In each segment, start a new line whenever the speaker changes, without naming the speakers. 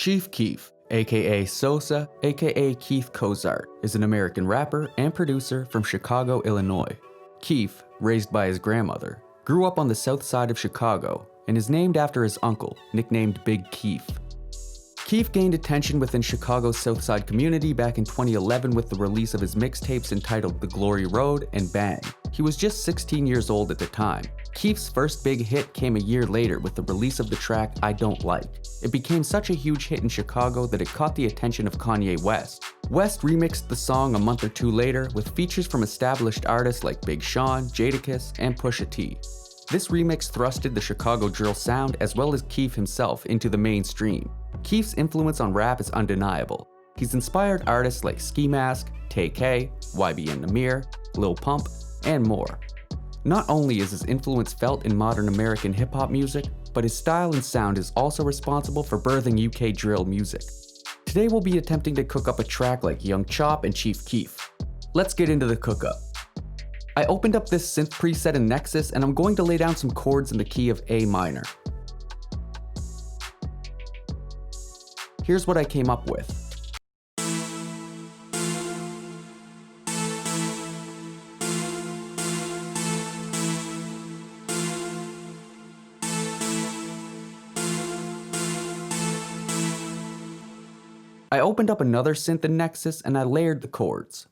Chief Keef, aka Sosa, aka Keith Cozart, is an American rapper and producer from Chicago, Illinois. Keef, raised by his grandmother, grew up on the south side of Chicago and is named after his uncle, nicknamed Big Keef. Keef gained attention within Chicago's Southside community back in 2011 with the release of his mixtapes entitled The Glory Road and Bang. He was just 16 years old at the time. Keef's first big hit came a year later with the release of the track I Don't Like. It became such a huge hit in Chicago that it caught the attention of Kanye West. West remixed the song a month or two later with features from established artists like Big Sean, Jadakiss, and Pusha T. This remix thrusted the Chicao Drill sound as well as Keef himself into the mainstream. Keef's influence on rap is undeniable. He's inspired artists like Ski Mask, Tay-K, YBN Nahmir, Lil Pump, and more. Not only is his influence felt in modern American hip-hop music, but his style and sound is also responsible for birthing UK drill music. Today we'll be attempting to cook up a track like Young Chop and Chief Keef. Let's get into the cook-up. I opened up this synth preset in Nexus and I'm going to lay down some chords in the key of A minor. Here's what I came up with. I opened up another synth in Nexus and I layered the chords.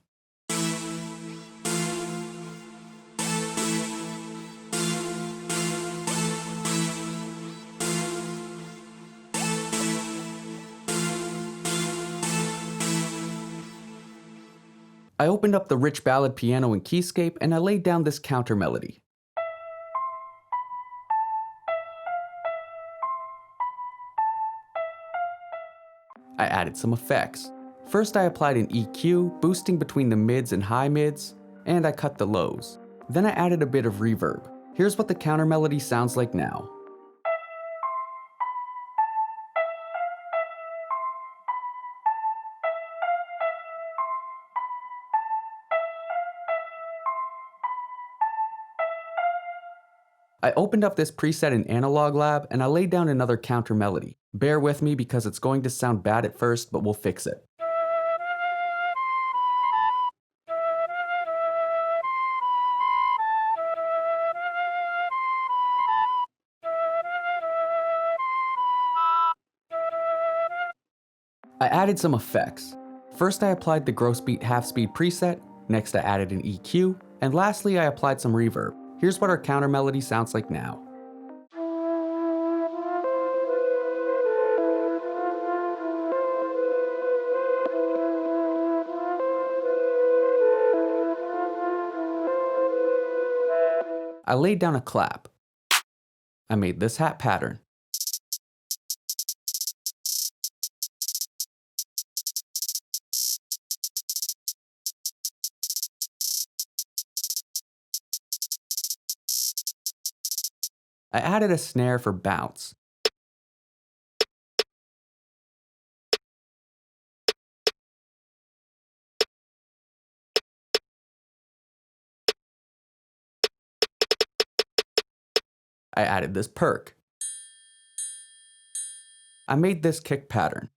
I opened up the rich ballad piano in Keyscape and I laid down this counter melody. I added some effects. First I applied an EQ, boosting between the mids and high mids, and I cut the lows. Then I added a bit of reverb. Here's what the counter melody sounds like now. I opened up this preset in Analog Lab and I laid down another counter melody. Bear with me because it's going to sound bad at first, but we'll fix it. I added some effects. First I applied the gross beat half speed preset, next I added an EQ, and lastly I applied some reverb. Here's what our counter melody sounds like now. I laid down a clap. I made this hat pattern. I added a snare for bounce. I added this perk. I made this kick pattern.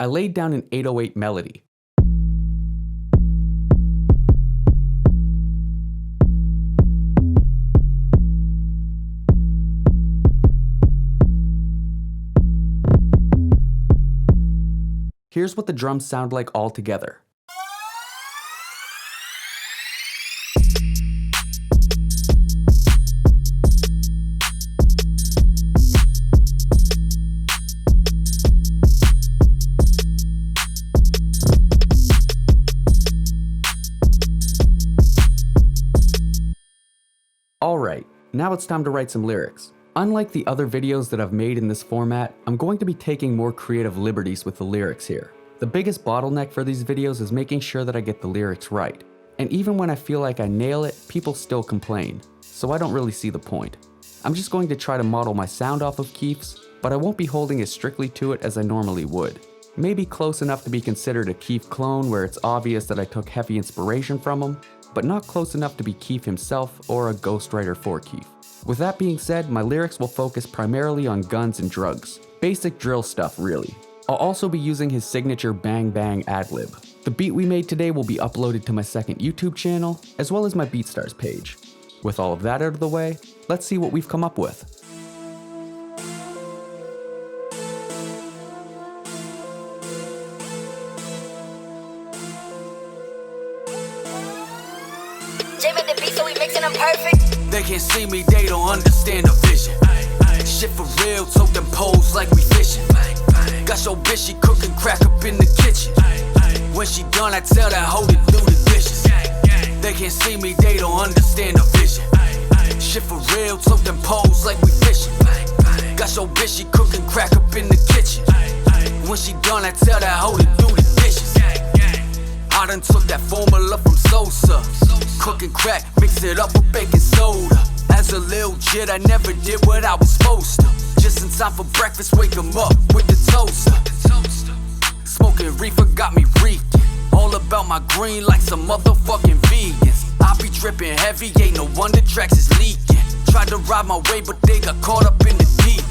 I laid down an 808 melody. Here's what the drums sound like all together. Alright, now it's time to write some lyrics. Unlike the other videos that I've made in this format, I'm going to be taking more creative liberties with the lyrics here. The biggest bottleneck for these videos is making sure that I get the lyrics right. And even when I feel like I nail it, people still complain, so I don't really see the point. I'm just going to try to model my sound off of Keef's, but I won't be holding as strictly to it as I normally would. Maybe close enough to be considered a Keef clone where it's obvious that I took heavy inspiration from him, but not close enough to be Keef himself or a ghostwriter for Keef. With that being said, my lyrics will focus primarily on guns and drugs. Basic drill stuff, really. I'll also be using his signature bang bang ad-lib. The beat we made today will be uploaded to my second YouTube channel, as well as my BeatStars page. With all of that out of the way, let's see what we've come up with.
They can't see me, they don't understand the vision. Shit for real, took them poles like we fishing. Got your bitch, she cooking crack up in the kitchen. When she done, I tell that hoe to do the dishes. They can't see me, they don't understand the vision. Shit for real, took them poles like we fishing. Got your bitch, she cooking crack up in the kitchen. When she done, I tell that hoe to do the dishes. I done took that formula from Sosa. Cooking crack, mix it up with baking soda. As a little jit, I never did what I was supposed to. Just in time for breakfast, wake 'em up with the toaster. Smoking reefer got me reeking. All about my green like some motherfucking vegans. I be dripping heavy, ain't no wonder tracks is leaking. Tried to ride my way, but they got caught up in the deep